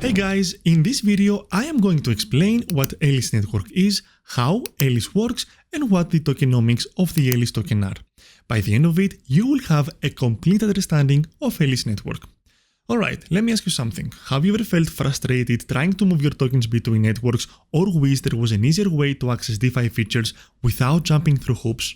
Hey guys, in this video I am going to explain what Elis network is, how Elis works, and what the tokenomics of the Elis token are. By the end of it, you will have a complete understanding of Elis network. Alright, let me ask you something. Have you ever felt frustrated trying to move your tokens between networks or wish there was an easier way to access DeFi features without jumping through hoops?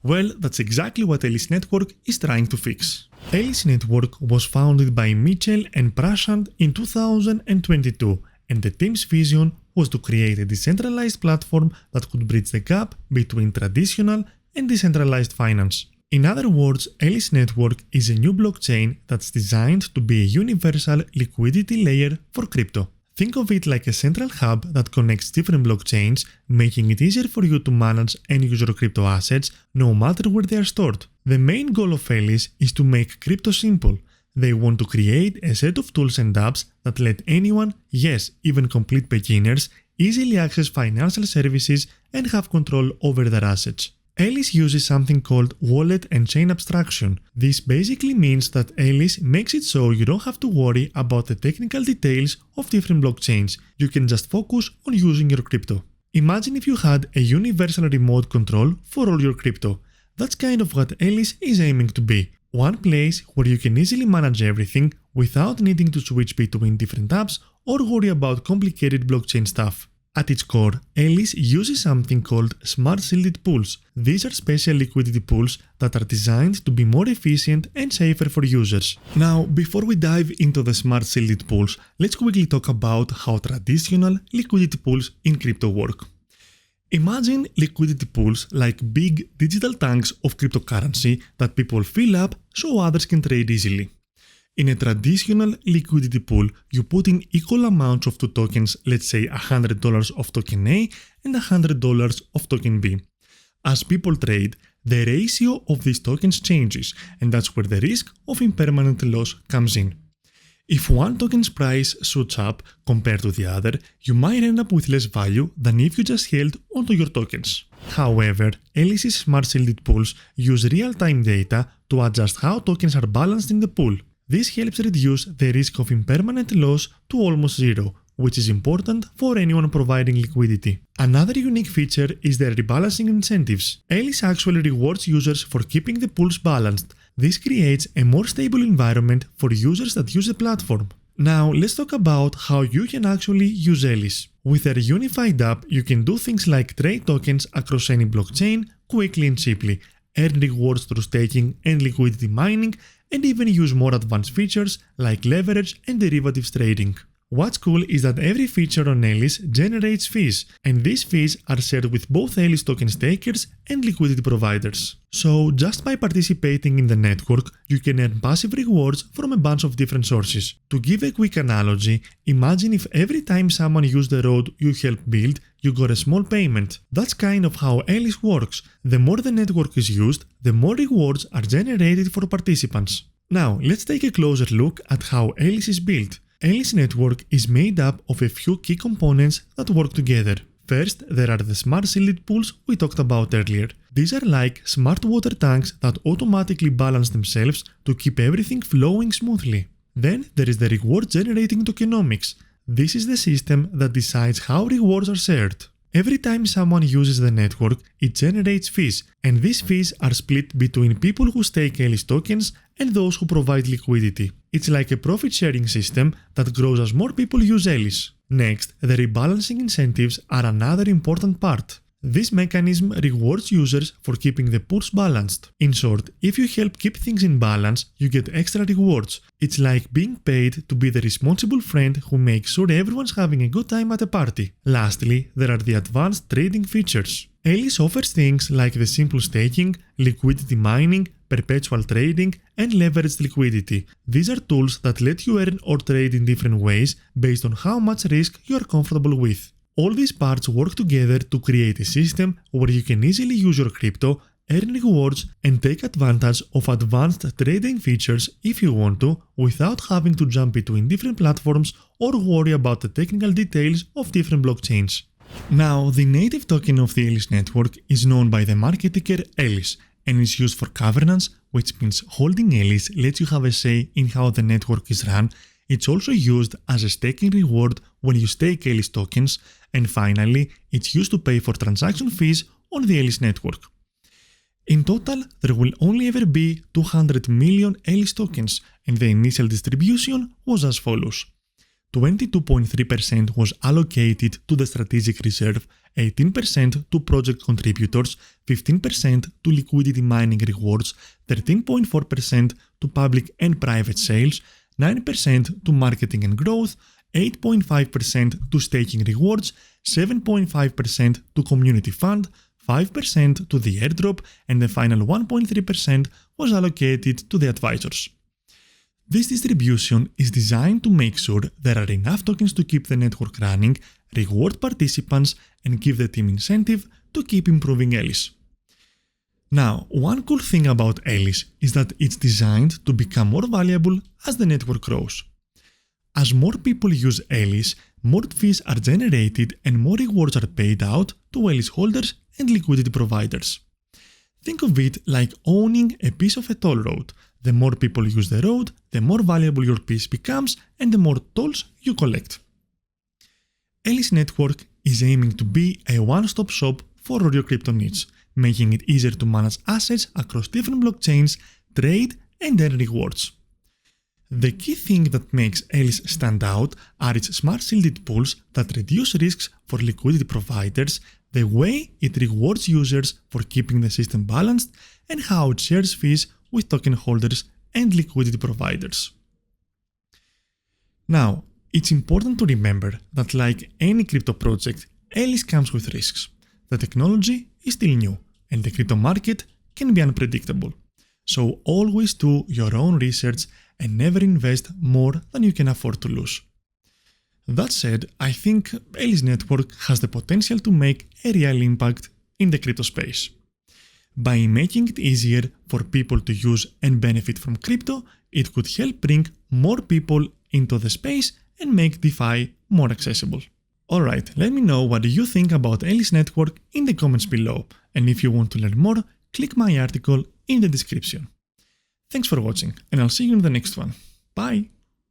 Well, that's exactly what Elis network is trying to fix. Elis network was founded by Mitchell and Prashant in 2022, and the team's vision was to create a decentralized platform that could bridge the gap between traditional and decentralized finance. In other words, Elis network is a new blockchain that's designed to be a universal liquidity layer for crypto. Think of it like a central hub that connects different blockchains, making it easier for you to manage and use your crypto assets no matter where they are stored. The main goal of Elis is to make crypto simple. They want to create a set of tools and apps that let anyone, yes, even complete beginners, easily access financial services and have control over their assets. Elis uses something called wallet and chain abstraction. This basically means that Elis makes it so you don't have to worry about the technical details of different blockchains. You can just focus on using your crypto. Imagine if you had a universal remote control for all your crypto. That's kind of what Elis is aiming to be. One place where you can easily manage everything without needing to switch between different apps or worry about complicated blockchain stuff. At its core, Elis uses something called smart shielded pools. These are special liquidity pools that are designed to be more efficient and safer for users. Now, before we dive into the smart shielded pools, let's quickly talk about how traditional liquidity pools in crypto work. Imagine liquidity pools like big digital tanks of cryptocurrency that people fill up so others can trade easily. In a traditional liquidity pool, you put in equal amounts of two tokens, let's say $100 of token A and $100 of token B. As people trade, the ratio of these tokens changes, and that's where the risk of impermanent loss comes in. If one token's price shoots up compared to the other, you might end up with less value than if you just held onto your tokens. However, Elis' smart shielded pools use real-time data to adjust how tokens are balanced in the pool. This helps reduce the risk of impermanent loss to almost zero, which is important for anyone providing liquidity. Another unique feature is their rebalancing incentives. Elis actually rewards users for keeping the pools balanced. This creates a more stable environment for users that use the platform. Now, let's talk about how you can actually use Elis. With a unified app, you can do things like trade tokens across any blockchain quickly and cheaply, earn rewards through staking and liquidity mining, and even use more advanced features like leverage and derivatives trading. What's cool is that every feature on Elis generates fees, and these fees are shared with both Elis token stakers and liquidity providers. So just by participating in the network, you can earn passive rewards from a bunch of different sources. To give a quick analogy, imagine if every time someone used the road you helped build, you got a small payment. That's kind of how Elis works. The more the network is used, the more rewards are generated for participants. Now, let's take a closer look at how Elis is built. Elis network is made up of a few key components that work together. First, there are the smart shielded pools we talked about earlier. These are like smart water tanks that automatically balance themselves to keep everything flowing smoothly. Then there is the reward generating tokenomics. This is the system that decides how rewards are shared. Every time someone uses the network, it generates fees, and these fees are split between people who stake Elis tokens and those who provide liquidity. It's like a profit-sharing system that grows as more people use Elis. Next, the rebalancing incentives are another important part. This mechanism rewards users for keeping the pools balanced. In short, if you help keep things in balance, you get extra rewards. It's like being paid to be the responsible friend who makes sure everyone's having a good time at a party. Lastly, there are the advanced trading features. Elis offers things like the simple staking, liquidity mining, perpetual trading, and leveraged liquidity. These are tools that let you earn or trade in different ways based on how much risk you are comfortable with. All these parts work together to create a system where you can easily use your crypto, earn rewards, and take advantage of advanced trading features if you want to, without having to jump between different platforms or worry about the technical details of different blockchains. Now, the native token of the Elis network is known by the market ticker Elis, and is used for governance, which means holding Elis lets you have a say in how the network is run It's also used as a staking reward when you stake Alice tokens, and finally, it's used to pay for transaction fees on the Alice network. In total, there will only ever be 200 million Alice tokens, and the initial distribution was as follows. 22.3% was allocated to the strategic reserve, 18% to project contributors, 15% to liquidity mining rewards, 13.4% to public and private sales, 9% to marketing and growth, 8.5% to staking rewards, 7.5% to community fund, 5% to the airdrop, and the final 1.3% was allocated to the advisors. This distribution is designed to make sure there are enough tokens to keep the network running, reward participants, and give the team incentive to keep improving Alice. Now, one cool thing about Alice is that it's designed to become more valuable as the network grows. As more people use Alice, more fees are generated and more rewards are paid out to Alice holders and liquidity providers. Think of it like owning a piece of a toll road. The more people use the road, the more valuable your piece becomes and the more tolls you collect. Alice Network is aiming to be a one-stop shop for all your crypto needs, making it easier to manage assets across different blockchains, trade, and earn rewards. The key thing that makes Alice stand out are its smart shielded pools that reduce risks for liquidity providers, the way it rewards users for keeping the system balanced, and how it shares fees with token holders and liquidity providers. Now, it's important to remember that like any crypto project, Alice comes with risks. The technology is still new, and the crypto market can be unpredictable. So always do your own research and never invest more than you can afford to lose. That said, I think Alice Network has the potential to make a real impact in the crypto space. By making it easier for people to use and benefit from crypto, it could help bring more people into the space and make DeFi more accessible. Alright, let me know what you think about Alice Network in the comments below, and if you want to learn more, click my article in the description. Thanks for watching, and I'll see you in the next one. Bye!